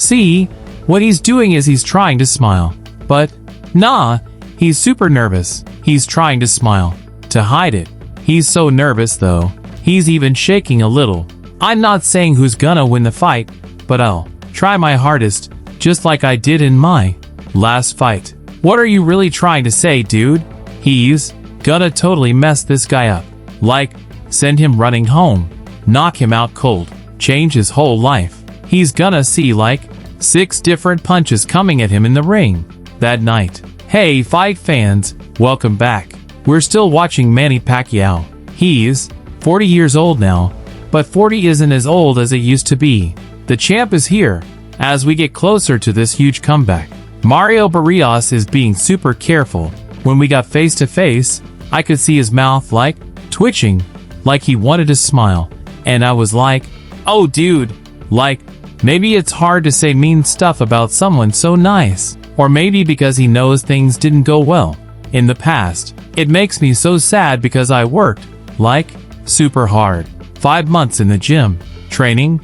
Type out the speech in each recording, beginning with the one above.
See, what he's doing is he's trying to smile. But, nah, he's super nervous. He's trying to smile. To hide it. He's so nervous though. He's even shaking a little. I'm not saying who's gonna win the fight, but I'll try my hardest, just like I did in my last fight. What are you really trying to say, dude? He's gonna totally mess this guy up. Like, send him running home. Knock him out cold. Change his whole life. He's gonna see like 6 different punches coming at him in the ring that night. Hey fight fans, welcome back. We're still watching Manny Pacquiao. He's 40 years old now, but 40 isn't as old as it used to be. The champ is here. As we get closer to this huge comeback, Mario Barrios is being super careful. When we got face to face, I could see his mouth like twitching, like he wanted to smile, and I was like, oh dude, like, maybe it's hard to say mean stuff about someone so nice, or maybe because he knows things didn't go well in the past. It makes me so sad because I worked, like, super hard. 5 months in the gym, training.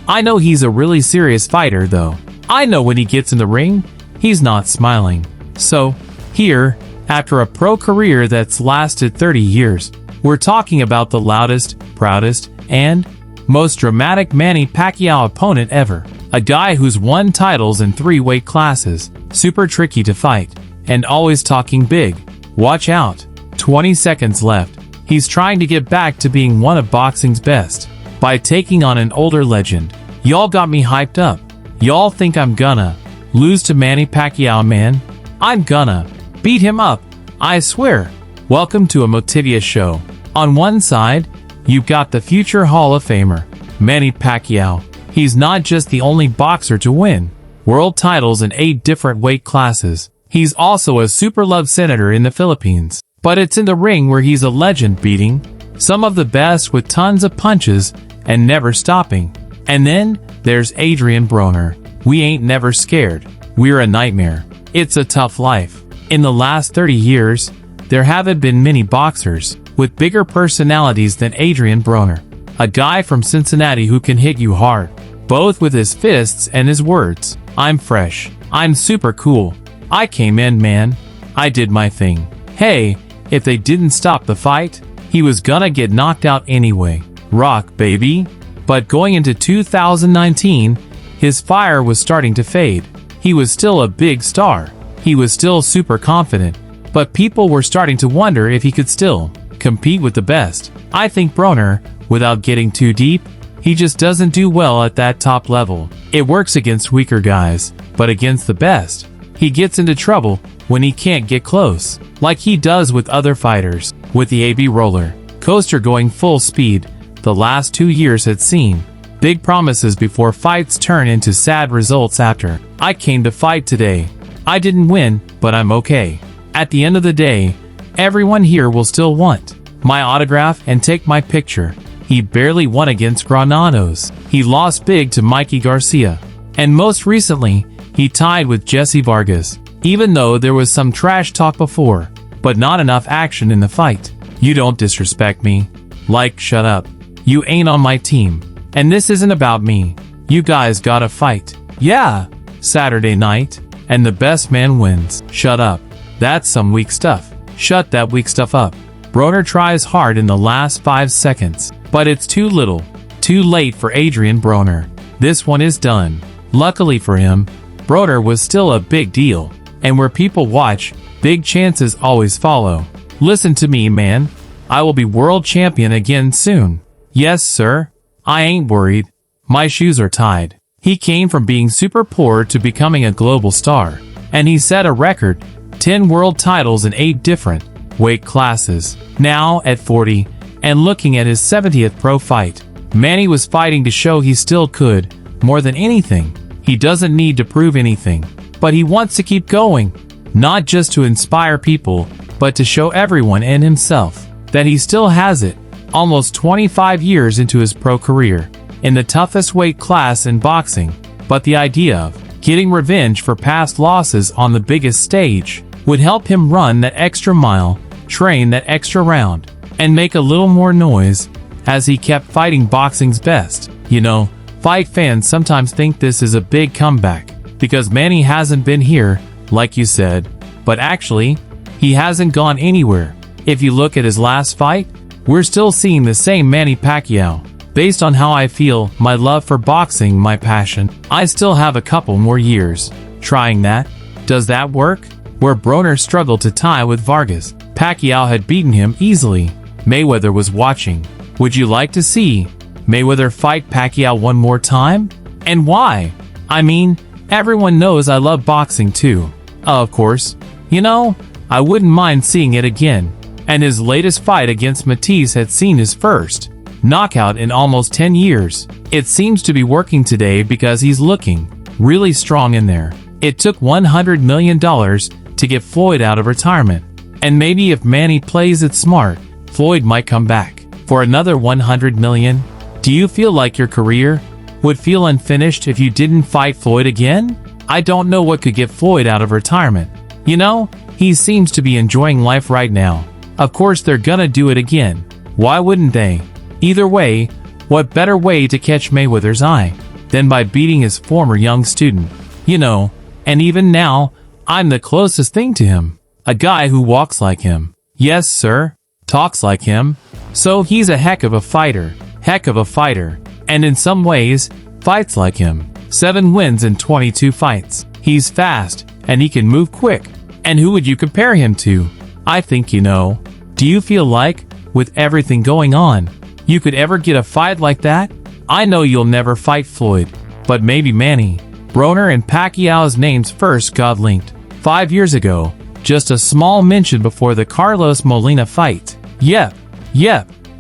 I know he's a really serious fighter though. I know when he gets in the ring, he's not smiling. So, here, after a pro career that's lasted 30 years, we're talking about the loudest, proudest, and most dramatic Manny Pacquiao opponent ever. A guy who's won titles in 3 weight classes, super tricky to fight, and always talking big. Watch out. 20 seconds left. He's trying to get back to being one of boxing's best by taking on an older legend. Y'all got me hyped up. Y'all think I'm gonna lose to Manny Pacquiao, man? I'm gonna beat him up, I swear. Welcome to a Motivia show. On one side, you've got the future Hall of Famer, Manny Pacquiao. He's not just the only boxer to win world titles in 8 different weight classes. He's also a super loved senator in the Philippines. But it's in the ring where he's a legend, beating some of the best with tons of punches and never stopping. And then there's Adrien Broner. We ain't never scared. We're a nightmare. It's a tough life. In the last 30 years, there haven't been many boxers with bigger personalities than Adrien Broner. A guy from Cincinnati who can hit you hard, both with his fists and his words. I'm fresh. I'm super cool. I came in, man. I did my thing. Hey, if they didn't stop the fight, he was gonna get knocked out anyway. Rock, baby. But going into 2019, his fire was starting to fade. He was still a big star. He was still super confident. But people were starting to wonder if he could still compete with the best. I think Broner, without getting too deep, he just doesn't do well at that top level. It works against weaker guys, but against the best, he gets into trouble when he can't get close, like he does with other fighters. With the AB roller coaster going full speed, the last 2 years had seen big promises before fights turn into sad results after. I came to fight today. I didn't win, but I'm okay. At the end of the day, everyone here will still want my autograph and take my picture. He barely won against Granados. He lost big to Mikey Garcia. And most recently, he tied with Jesse Vargas. Even though there was some trash talk before, but not enough action in the fight. You don't disrespect me. Like, shut up. You ain't on my team. And this isn't about me. You guys gotta fight. Yeah, Saturday night, and the best man wins. Shut up. That's some weak stuff. Shut that weak stuff up. Broner tries hard in the last 5 seconds, but it's too little. Too late for Adrien Broner. This one is done. Luckily for him, Broner was still a big deal. And where people watch, big chances always follow. Listen to me, man. I will be world champion again soon. Yes, sir. I ain't worried. My shoes are tied. He came from being super poor to becoming a global star. And he set a record, 10 world titles in 8 different weight classes. Now, at 40, and looking at his 70th pro fight, Manny was fighting to show he still could, more than anything. He doesn't need to prove anything. But he wants to keep going, not just to inspire people, but to show everyone and himself that he still has it, almost 25 years into his pro career, in the toughest weight class in boxing. But the idea of getting revenge for past losses on the biggest stage would help him run that extra mile, train that extra round, and make a little more noise as he kept fighting boxing's best. You know, Fight fans sometimes think this is a big comeback, because Manny hasn't been here, like you said, but actually, he hasn't gone anywhere. If you look at his last fight, we're still seeing the same Manny Pacquiao. Based on how I feel, my love for boxing, my passion, I still have a couple more years trying that. Does that work? Where Broner struggled to tie with Vargas, Pacquiao had beaten him easily. Mayweather was watching. Would you like to see Mayweather fight Pacquiao one more time? And why? I mean, everyone knows I love boxing too. Of course. You know, I wouldn't mind seeing it again. And his latest fight against Matisse had seen his first knockout in almost 10 years. It seems to be working today because he's looking really strong in there. It took $100 million to get Floyd out of retirement. And maybe if Manny plays it smart, Floyd might come back for another $100 million. Do you feel like your career would feel unfinished if you didn't fight Floyd again? I don't know what could get Floyd out of retirement. You know, he seems to be enjoying life right now. Of course they're gonna do it again. Why wouldn't they? Either way, what better way to catch Mayweather's eye than by beating his former young student? You know, and even now, I'm the closest thing to him. A guy who walks like him. Yes, sir. Talks like him. So he's a heck of a fighter. Heck of a fighter. And in some ways, fights like him. 7 wins in 22 fights. He's fast, and he can move quick. And who would you compare him to? I think you know. Do you feel like, with everything going on, you could ever get a fight like that? I know you'll never fight Floyd, but maybe Manny. Broner and Pacquiao's names first got linked 5 years ago, just a small mention before the Carlos Molina fight. Yep,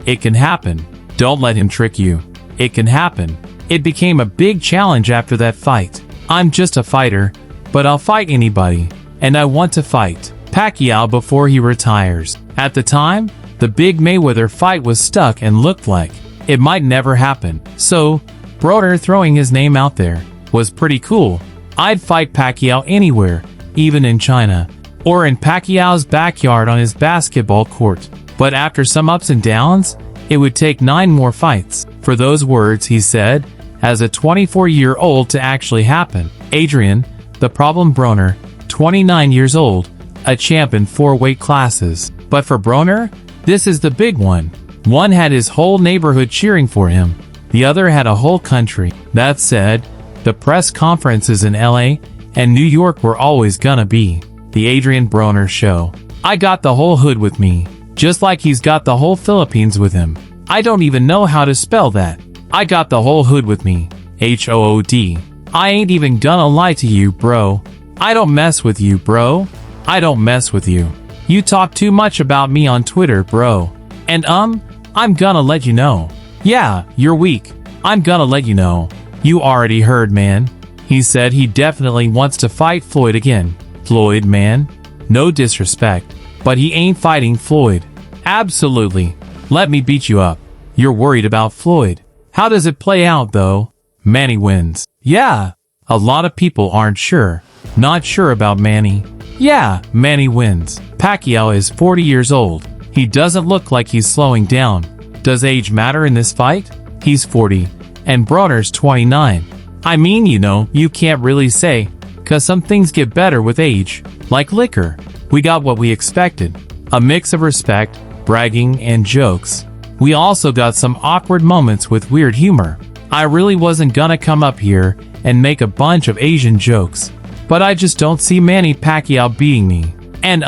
it can happen. Don't let him trick you. It can happen. It became a big challenge after that fight. I'm just a fighter, but I'll fight anybody, and I want to fight Pacquiao before he retires. At the time, the big Mayweather fight was stuck and looked like it might never happen. So, Broner throwing his name out there was pretty cool. I'd fight Pacquiao anywhere, even in China, or in Pacquiao's backyard on his basketball court. But after some ups and downs, it would take 9 more fights for those words he said as a 24-year-old to actually happen. Adrien, the problem Broner, 29 years old, a champ in 4 weight classes. But for Broner, this is the big one. One had his whole neighborhood cheering for him. The other had a whole country. That said, the press conferences in LA and New York were always gonna be the Adrien Broner show. I got the whole hood with me, just like he's got the whole Philippines with him. I don't even know how to spell that. I got the whole hood with me. H-O-O-D. I ain't even gonna lie to you, bro. I don't mess with you, bro. I don't mess with you. You talk too much about me on Twitter, bro. And I'm gonna let you know. Yeah, you're weak. I'm gonna let you know. You already heard, man. He said he definitely wants to fight Floyd again. Floyd, man. No disrespect, but he ain't fighting Floyd. Absolutely. Let me beat you up. You're worried about Floyd. How does it play out, though? Manny wins. Yeah. A lot of people aren't sure. Not sure about Manny. Yeah, Manny wins. Pacquiao is 40 years old. He doesn't look like he's slowing down. Does age matter in this fight? He's 40, and Broner's 29. I mean, you know, you can't really say, cause some things get better with age. Like liquor. We got what we expected. A mix of respect, bragging, and jokes. We also got some awkward moments with weird humor. I really wasn't gonna come up here and make a bunch of Asian jokes. But I just don't see Manny Pacquiao beating me. And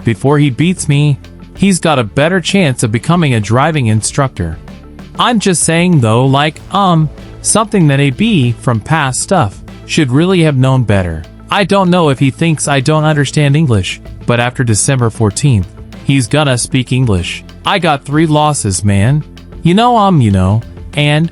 before he beats me, he's got a better chance of becoming a driving instructor. I'm just saying though, like, something that AB from past stuff should really have known better. I don't know if he thinks I don't understand English, but after December 14th, he's gonna speak English. I got 3 losses, man. You know, and,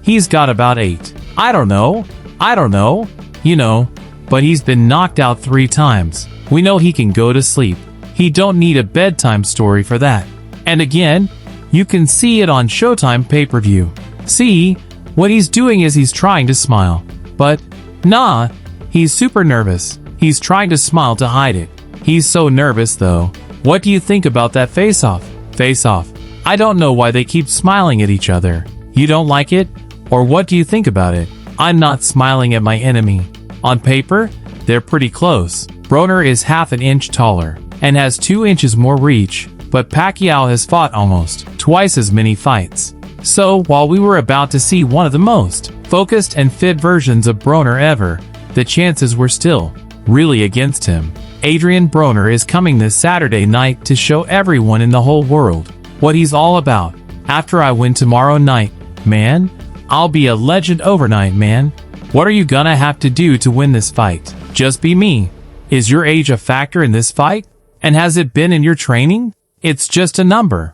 he's got about 8. I don't know, you know, but he's been knocked out 3 times. We know he can go to sleep. He don't need a bedtime story for that. And again, you can see it on Showtime pay-per-view. See, what he's doing is he's trying to smile. But, nah, he's super nervous. He's trying to smile to hide it. He's so nervous though. What do you think about that face-off? Face-off. I don't know why they keep smiling at each other. You don't like it? Or what do you think about it? I'm not smiling at my enemy. On paper, they're pretty close. Broner is half an inch taller and has 2 inches more reach, but Pacquiao has fought almost twice as many fights. So, while we were about to see one of the most focused and fit versions of Broner ever, the chances were still really against him. Adrien Broner is coming this Saturday night to show everyone in the whole world what he's all about. After I win tomorrow night, man, I'll be a legend overnight, man. What are you gonna have to do to win this fight? Just be me. Is your age a factor in this fight? And has it been in your training? It's just a number.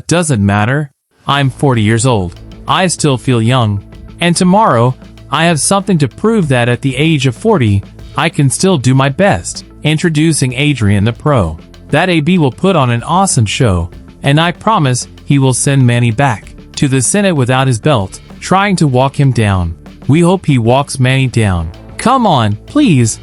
Doesn't matter. I'm 40 years old. I still feel young. And tomorrow, I have something to prove that at the age of 40, I can still do my best. Introducing Adrien the Pro. That AB will put on an awesome show, and I promise he will send Manny back to the Senate without his belt, trying to walk him down. We hope he walks Manny down. Come on, please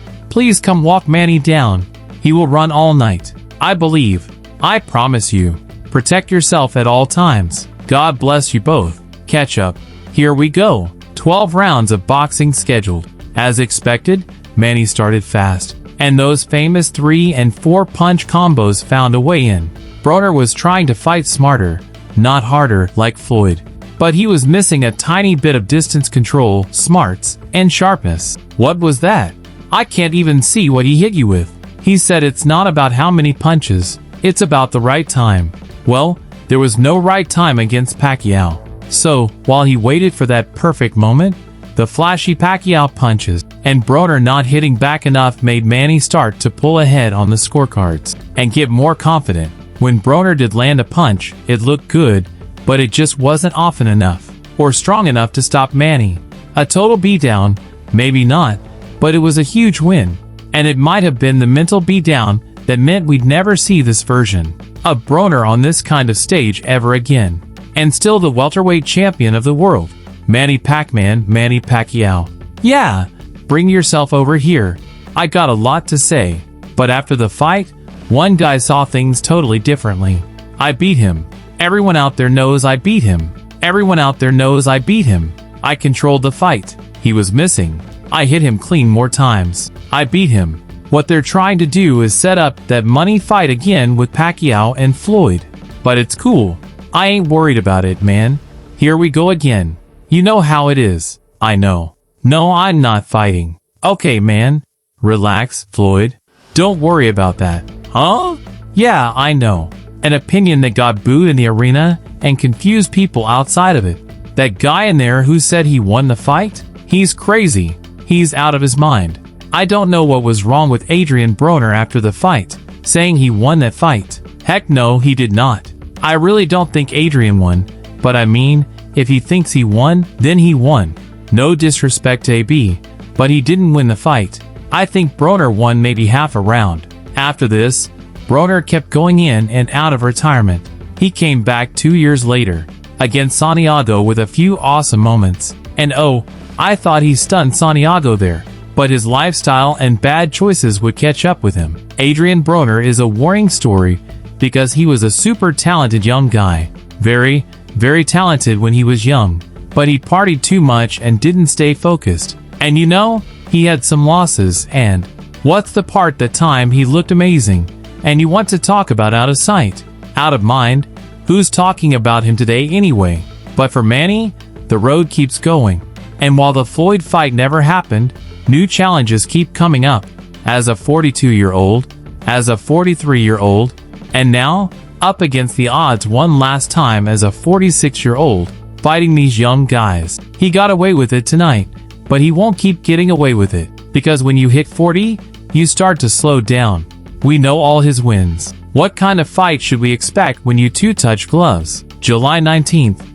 come walk Manny down. He will run all night. I believe. I promise you. Protect yourself at all times. God bless you both. Catch up. Here we go. 12 rounds of boxing scheduled. As expected, Manny started fast, and those famous 3 and 4 punch combos found a way in. Broner was trying to fight smarter, not harder like Floyd, but he was missing a tiny bit of distance control, smarts, and sharpness. What was that? I can't even see what he hit you with. He said it's not about how many punches, it's about the right time. Well, there was no right time against Pacquiao. So, while he waited for that perfect moment, the flashy Pacquiao punches and Broner not hitting back enough made Manny start to pull ahead on the scorecards and get more confident. When Broner did land a punch, it looked good, but it just wasn't often enough or strong enough to stop Manny. A total beatdown? Maybe not, but it was a huge win. And it might have been the mental beatdown that meant we'd never see this version of Broner on this kind of stage ever again. And still the welterweight champion of the world, Manny Pac-Man, Manny Pacquiao. Yeah, bring yourself over here. I got a lot to say. But after the fight, one guy saw things totally differently. I beat him. Everyone out there knows I beat him. Everyone out there knows I beat him. I controlled the fight. He was missing. I hit him clean more times. I beat him. What they're trying to do is set up that money fight again with Pacquiao and Floyd. But it's cool. I ain't worried about it, man. Here we go again. You know how it is. I know. No, I'm not fighting. Okay, man. Relax, Floyd. Don't worry about that. Huh? Yeah, I know. An opinion that got booed in the arena and confused people outside of it. That guy in there who said he won the fight? He's crazy. He's out of his mind. I don't know what was wrong with Adrien Broner after the fight, saying he won that fight. Heck no, he did not. I really don't think Adrien won, but I mean, if he thinks he won, then he won. No disrespect to AB, but he didn't win the fight. I think Broner won maybe half a round. After this, Broner kept going in and out of retirement. He came back 2 years later, against Santiago with a few awesome moments. And oh, I thought he stunned Santiago there, but his lifestyle and bad choices would catch up with him. Adrien Broner is a worrying story because he was a super talented young guy. Very, very talented when he was young, but he partied too much and didn't stay focused. And you know, he had some losses, and what's the part that time he looked amazing, and you want to talk about out of sight, out of mind? Who's talking about him today anyway? But for Manny, the road keeps going. And while the Floyd fight never happened, new challenges keep coming up. As a 42-year-old, as a 43-year-old, and now, up against the odds one last time as a 46-year-old, fighting these young guys. He got away with it tonight, but he won't keep getting away with it, because when you hit 40, you start to slow down. We know all his wins. What kind of fight should we expect when you two touch gloves? July 19th.